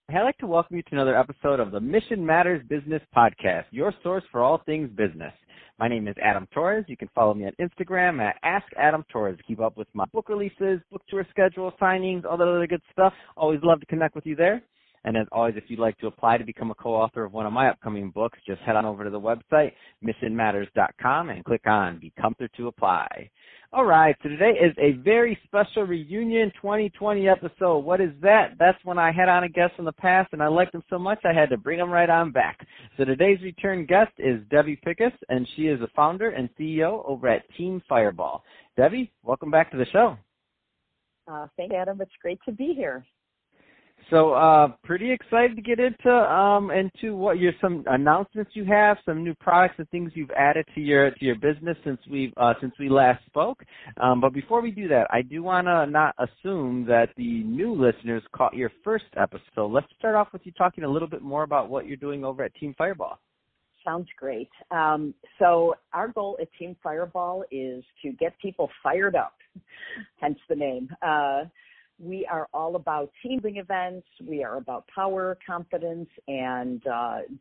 I'd like to welcome you to another episode of the Mission Matters Business Podcast, your source for all things business. My name is Adam Torres. You can follow me on Instagram at AskAdamTorres to keep up with my book releases, book tour schedule, signings, all that other good stuff. Always love to connect with you there. And as always, if you'd like to apply to become a co-author of one of my upcoming books, just head on over to the website, missionmatters.com, and click on Become Author to apply. All right, so today is a very special reunion 2020 episode. What is that? That's when I had on a guest from the past, and I liked them so much I had to bring them right on back. So today's return guest is Debbie Pickus, and she is the founder and CEO over at Team Fireball. Debbie, welcome back to the show. Thanks, Adam. It's great to be here. So, pretty excited to get into what some announcements you have, some new products and things you've added to your business since we last spoke. But before we do that, I do want to not assume that the new listeners caught your first episode. Let's start off with you talking a little bit more about what you're doing over at Team Fireball. Sounds great. So our goal at Team Fireball is to get people fired up, hence the name. We are all about team building events. We are about power, confidence, and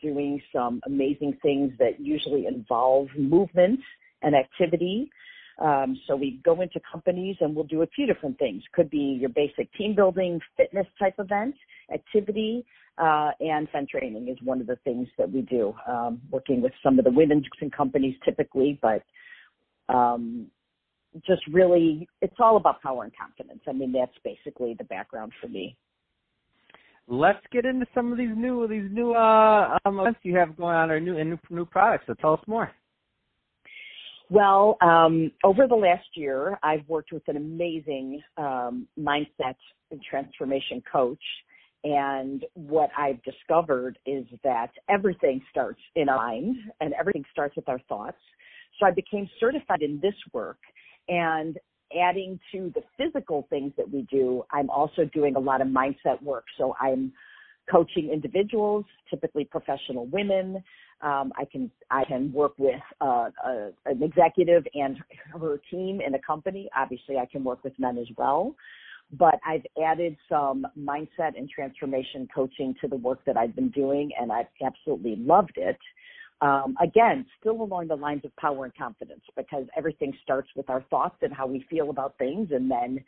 doing some amazing things that usually involve movement and activity. So we go into companies and we'll do a few different things. Could be your basic team building, fitness type event, activity, and fun training is one of the things that we do, working with some of the women's companies typically, but just really, it's all about power and confidence. I mean, that's basically the background for me. Let's get into some of these new events you have going on, or new products. So tell us more. Well, over the last year, I've worked with an amazing mindset and transformation coach. And what I've discovered is that everything starts in our mind and everything starts with our thoughts. So I became certified in this work. And adding to the physical things that we do, I'm also doing a lot of mindset work. So I'm coaching individuals, typically professional women. I can work with an executive and her team in a company. Obviously, I can work with men as well. But I've added some mindset and transformation coaching to the work that I've been doing, and I've absolutely loved it. Again, still along the lines of power and confidence, because everything starts with our thoughts and how we feel about things, and then,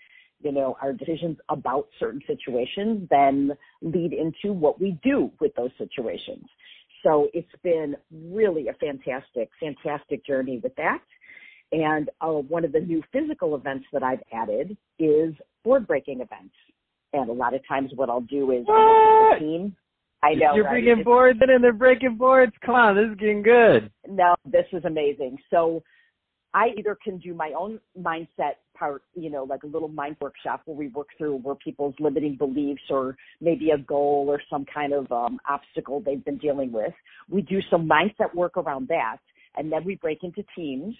our decisions about certain situations then lead into what we do with those situations. So it's been really a fantastic journey with that. And one of the new physical events that I've added is board breaking events. And a lot of times what I'll do is the team. I know, you're right? bringing boards in and they're breaking boards. Come on, this is getting good. No, this is amazing. So I either can do my own mindset part, like a little mind workshop where people's limiting beliefs or maybe a goal or some kind of obstacle they've been dealing with. We do some mindset work around that, and then we break into teams.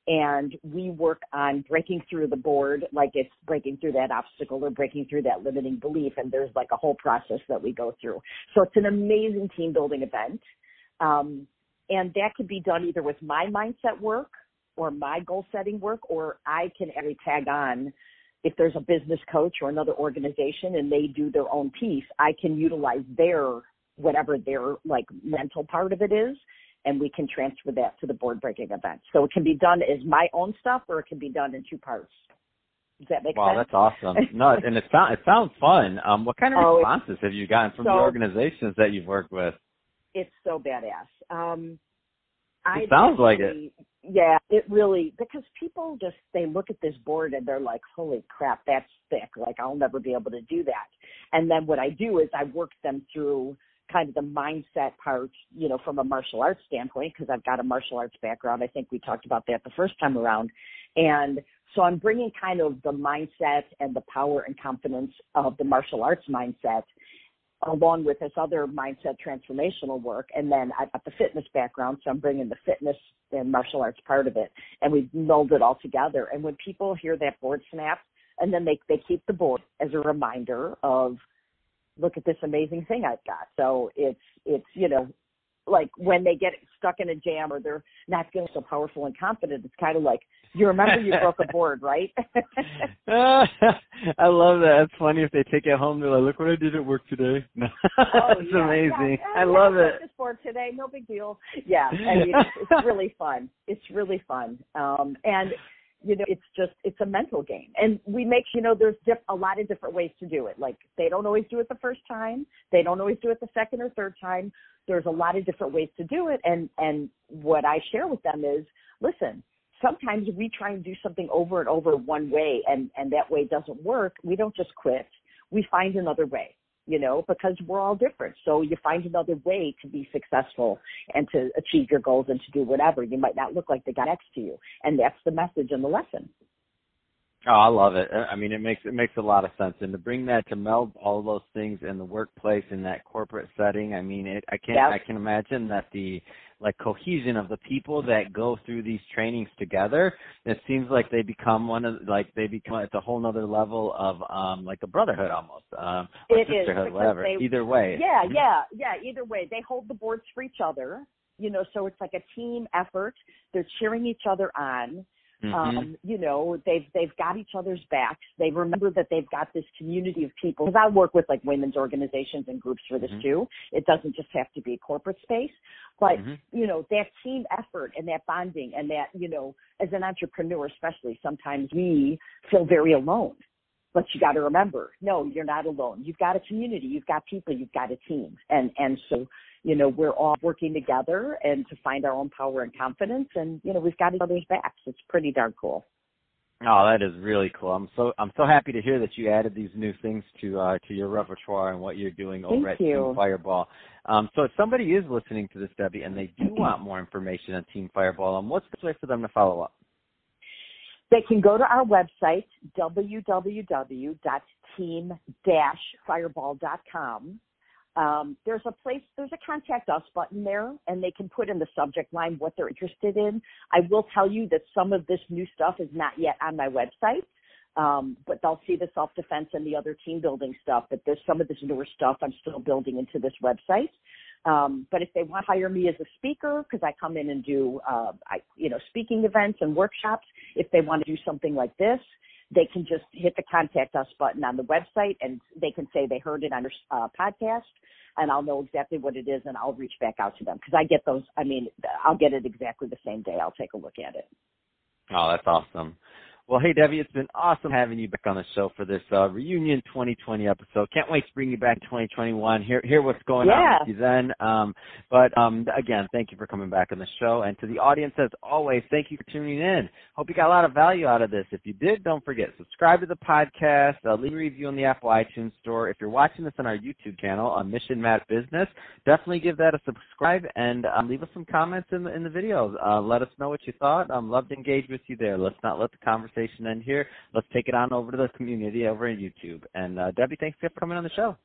And we work on breaking through the board, like it's breaking through that obstacle or breaking through that limiting belief. And there's like a whole process that we go through. So it's an amazing team building event. And that can be done either with my mindset work or my goal setting work, or I can actually tag on if there's a business coach or another organization and they do their own piece. I can utilize whatever their like mental part of it is, and we can transfer that to the board-breaking event. So it can be done as my own stuff, or it can be done in two parts. Does that make sense? Wow, that's awesome. No, and it sounds fun. What kind of responses have you gotten from the organizations that you've worked with? It's so badass. It sounds like it. Yeah, it really, because people they look at this board and they're like, holy crap, that's thick. Like, I'll never be able to do that. And then what I do is I work them through kind of the mindset part, from a martial arts standpoint, because I've got a martial arts background. I think we talked about that the first time around. And so I'm bringing kind of the mindset and the power and confidence of the martial arts mindset along with this other mindset transformational work. And then I've got the fitness background, so I'm bringing the fitness and martial arts part of it. And we've melded it all together. And when people hear that board snap, and then they keep the board as a reminder of, look at this amazing thing I've got. So it's like when they get stuck in a jam or they're not feeling so powerful and confident, it's kind of like You remember you broke a board, right? I love that. It's funny if they take it home, they're like, look what I did at work today. It's amazing. I love it. This board today, no big deal. Yeah, I mean, it's really fun. It's really fun. And, it's a mental game. And we make, there's a lot of different ways to do it. Like, they don't always do it the first time. They don't always do it the second or third time. There's a lot of different ways to do it. And what I share with them is, listen, sometimes we try and do something over and over one way, and that way doesn't work. We don't just quit. We find another way, because we're all different. So you find another way to be successful and to achieve your goals and to do whatever. You might not look like the guy next to you. And that's the message in the lesson. Oh, I love it. I mean, it makes a lot of sense. And to bring that, to meld all those things in the workplace, in that corporate setting, I mean, I can imagine that the cohesion of the people that go through these trainings together, it seems like they become it's a whole nother level of like a brotherhood almost. Or it sisterhood, is, whatever. Either way. Yeah, either way. They hold the boards for each other, so it's like a team effort. They're cheering each other on. They've got each other's backs. They remember that they've got this community of people. Because I work with like women's organizations and groups for this too. It doesn't just have to be a corporate space, but that team effort and that bonding and that, as an entrepreneur, especially, sometimes we feel very alone. But you got to remember, no, you're not alone. You've got a community, you've got people, you've got a team. And so, we're all working together and to find our own power and confidence. And, we've got each other's backs. It's pretty darn cool. Oh, that is really cool. I'm so happy to hear that you added these new things to your repertoire and what you're doing over at Team Fireball. So if somebody is listening to this, Debbie, and they do want more information on Team Fireball, what's the way for them to follow up? They can go to our website, www.team-fireball.com. There's a contact us button there, and they can put in the subject line what they're interested in. I will tell you that some of this new stuff is not yet on my website, but they'll see the self-defense and the other team building stuff. But there's some of this newer stuff I'm still building into this website. But if they want to hire me as a speaker, because I come in and do, speaking events and workshops, if they want to do something like this, they can just hit the contact us button on the website, and they can say they heard it on your podcast, and I'll know exactly what it is, and I'll reach back out to them, because I get those. I mean, I'll get it exactly the same day. I'll take a look at it. Oh, that's awesome. Well, hey, Debbie, it's been awesome having you back on the show for this reunion 2020 episode. Can't wait to bring you back in 2021, hear what's going on with you then. But again, thank you for coming back on the show. And to the audience, as always, thank you for tuning in. Hope you got a lot of value out of this. If you did, don't forget, subscribe to the podcast, leave a review on the Apple iTunes Store. If you're watching this on our YouTube channel on Mission Matt Business, definitely give that a subscribe and leave us some comments in the videos. Let us know what you thought. Love to engage with you there. Let's not let the conversation end here. Let's take it on over to the community over on YouTube. And Debbie, thanks for coming on the show.